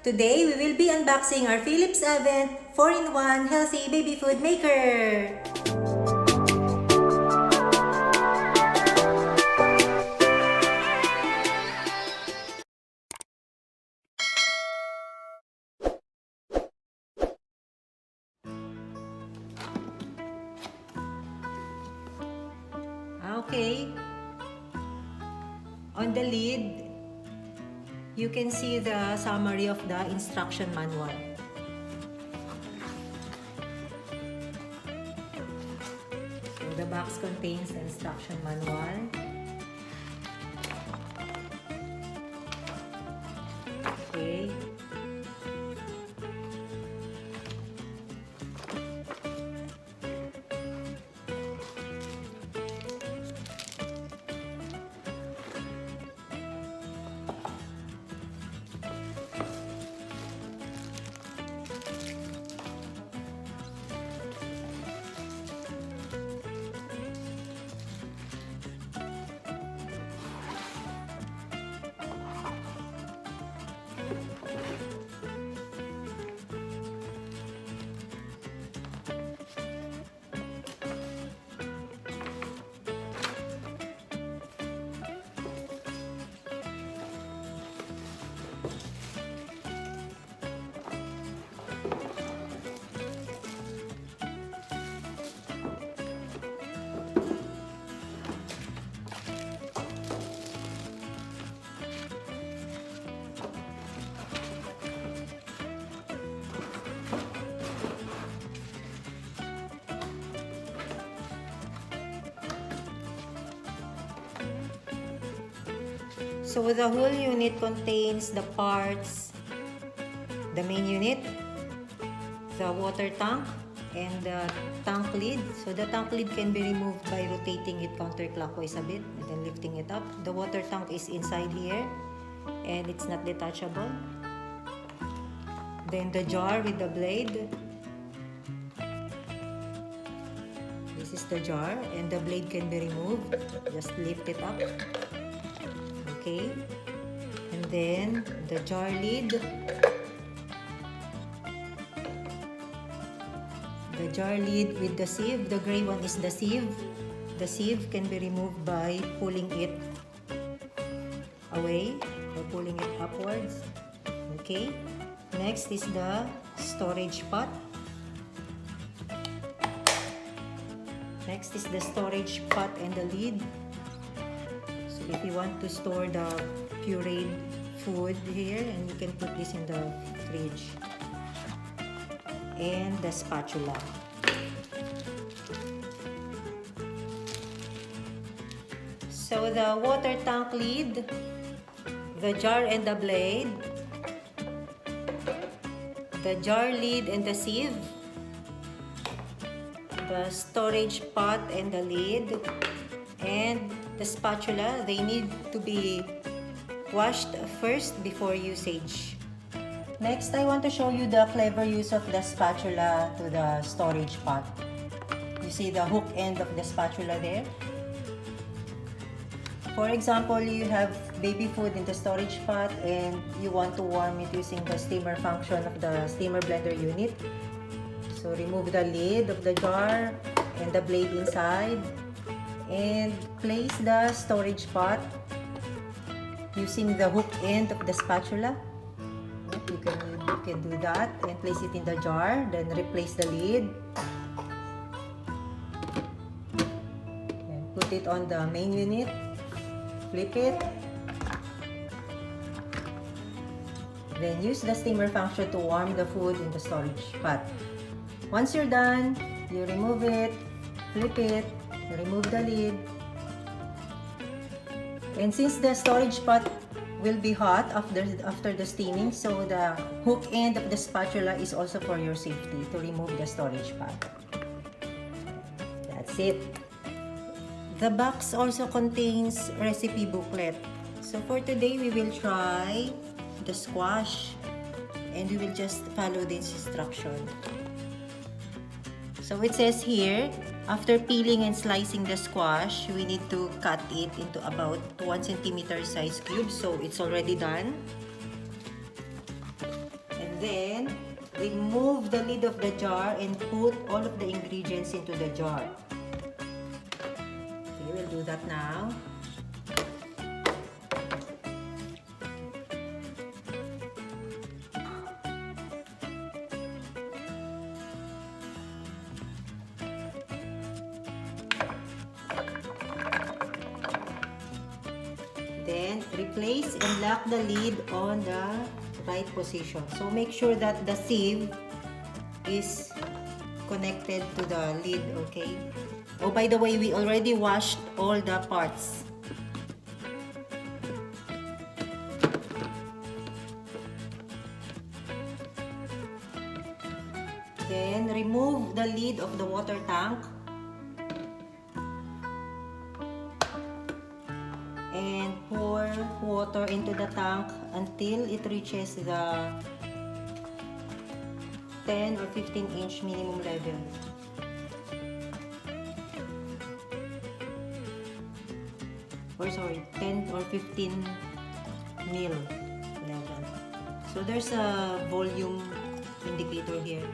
Today, we will be unboxing our Philips Avent 4-in-1 Healthy Baby Food Maker. Okay. On the lid, you can see the summary of the instruction manual. So the box contains the instruction manual. Okay. So the whole unit contains the parts, the main unit, the water tank, and the tank lid. So the tank lid can be removed by rotating it counterclockwise a bit and then lifting it up. The water tank is inside here and it's not detachable. Then the jar with the blade. This is the jar and the blade can be removed. Just lift it up. Okay, and then the jar lid. The jar lid with the sieve. The gray one is the sieve. The sieve can be removed by pulling it away or pulling it upwards. Okay, next is the storage pot. Next is the storage pot and the lid. If you want to store the pureed food here, and you can put this in the fridge. And the spatula. So the water tank lid, the jar and the blade, the jar lid and the sieve, the storage pot and the lid, and the spatula. They need to be washed first before usage. Next, I want to show you the clever use of the spatula to the storage pot. You see the hook end of the spatula there? For example, you have baby food in the storage pot and you want to warm it using the steamer function of the steamer blender unit. So remove the lid of the jar and the blade inside, and place the storage pot using the hook end of the spatula. You can do that and place it in the jar, then replace the lid and put it on the main unit, flip it, then use the steamer function to warm the food in the storage pot. Once you're done, you remove it, flip it, remove the lid, and since the storage pot will be hot after the steaming, so the hook end of the spatula is also for your safety to remove the storage pot. That's it. The box also contains recipe booklet. So for today, we will try the squash and we will just follow this instruction. So it says here, after peeling and slicing the squash, we need to cut it into about 1 centimeter size cubes. So it's already done. Then, remove the lid of the jar and put all of the ingredients into the jar. Okay, we'll do that now. Then, replace and lock the lid on the right position. So, make sure that the sieve is connected to the lid, okay? Oh, by the way, we already washed all the parts. Then, remove the lid of the water tank. And pour water into the tank until it reaches the 10 or 15-inch minimum level. Or sorry, 10 or 15 mil level. So there's a volume indicator here.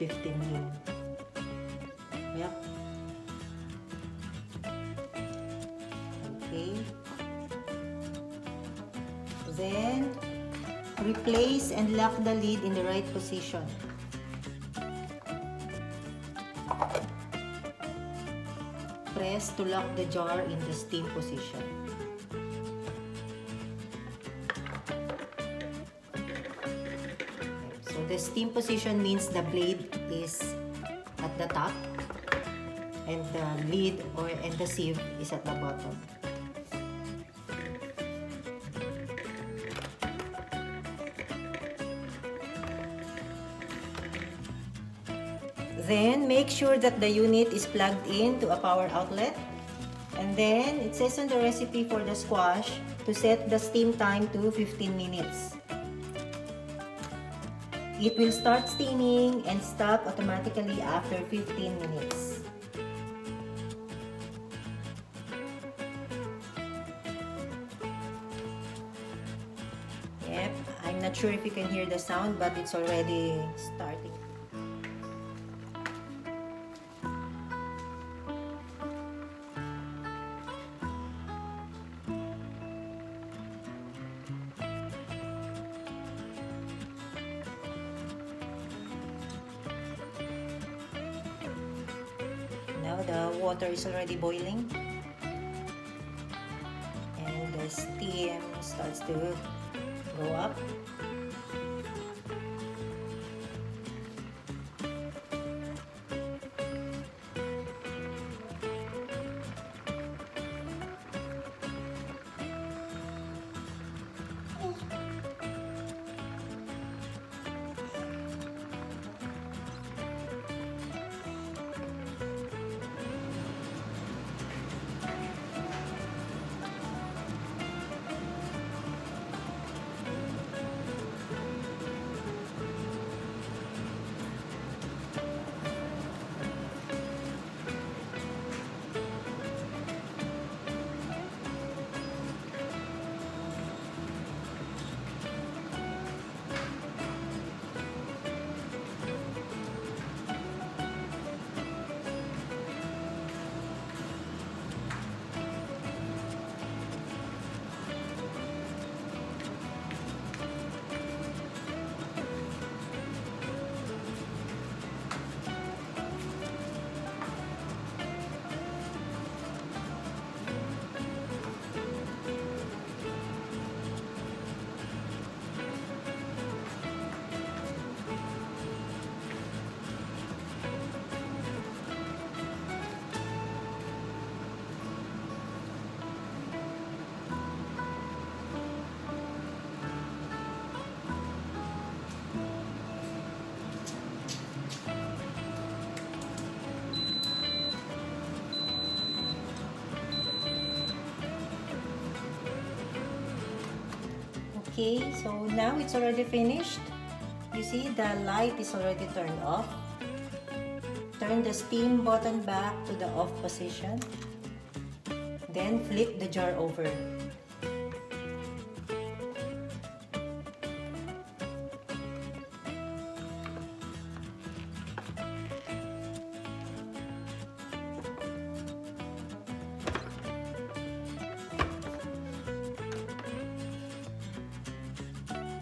15 mil. Yep. Okay. Then, replace and lock the lid in the right position. Press to lock the jar in the steam position. The steam position means the blade is at the top and the lid and the sieve is at the bottom. Then make sure that the unit is plugged in to a power outlet. And then it says on the recipe for the squash to set the steam time to 15 minutes. It will start steaming and stop automatically after 15 minutes. Yep, I'm not sure if you can hear the sound, but it's already starting. Now the water is already boiling and the steam starts to go up. Okay, so now it's already finished. You see the light is already turned off. Turn the steam button back to the off position. Then flip the jar over.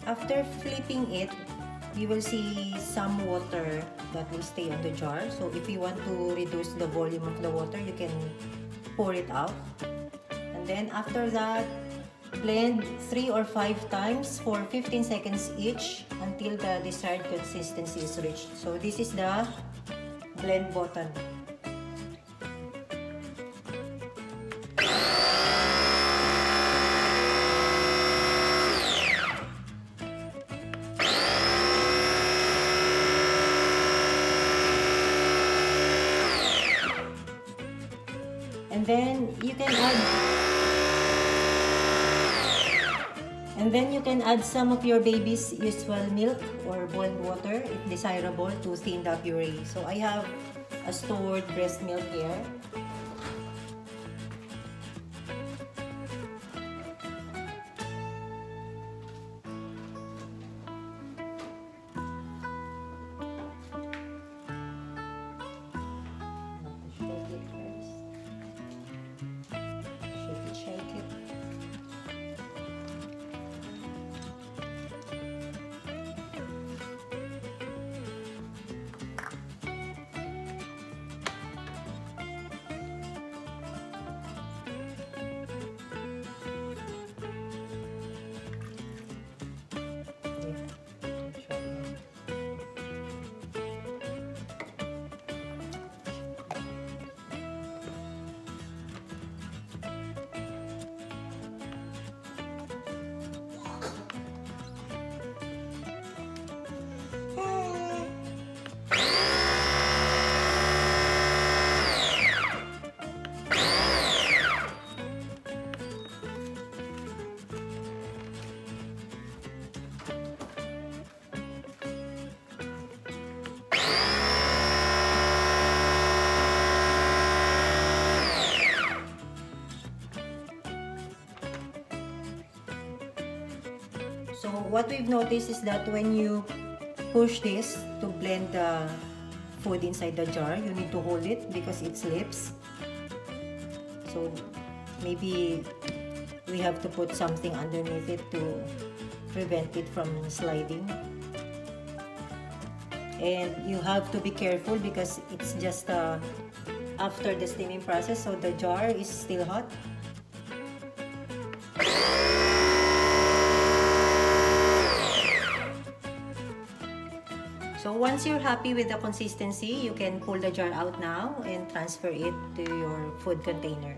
After flipping it, you will see some water that will stay on the jar. So if you want to reduce the volume of the water, you can pour it out. And then after that, blend 3 or 5 times for 15 seconds each until the desired consistency is reached. So this is the blend button. And then you can add some of your baby's usual milk or boiled water if desirable to thin the puree. So I have a stored breast milk here. So what we've noticed is that when you push this to blend the food inside the jar, you need to hold it because it slips. So maybe we have to put something underneath it to prevent it from sliding. And you have to be careful because it's just after the steaming process, so the jar is still hot. So once you're happy with the consistency, you can pull the jar out now and transfer it to your food container.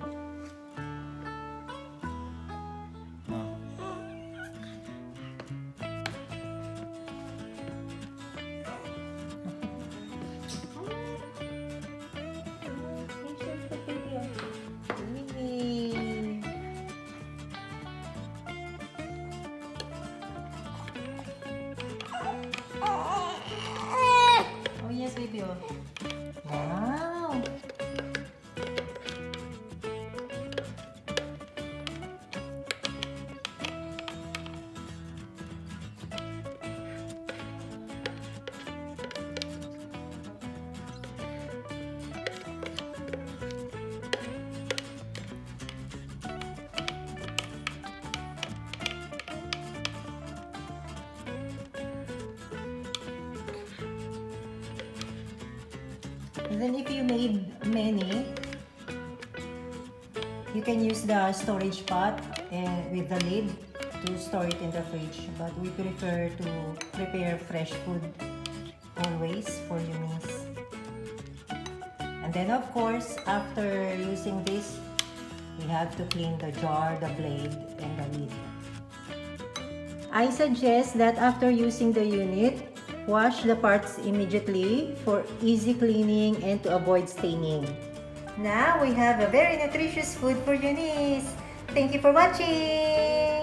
Wow! And then if you made many, you can use the storage pot with the lid to store it in the fridge. But we prefer to prepare fresh food always for Eunice. And then of course, after using this, we have to clean the jar, the blade, and the lid. I suggest that after using the unit, wash the parts immediately for easy cleaning and to avoid staining. Now we have a very nutritious food for Eunice. Thank you for watching!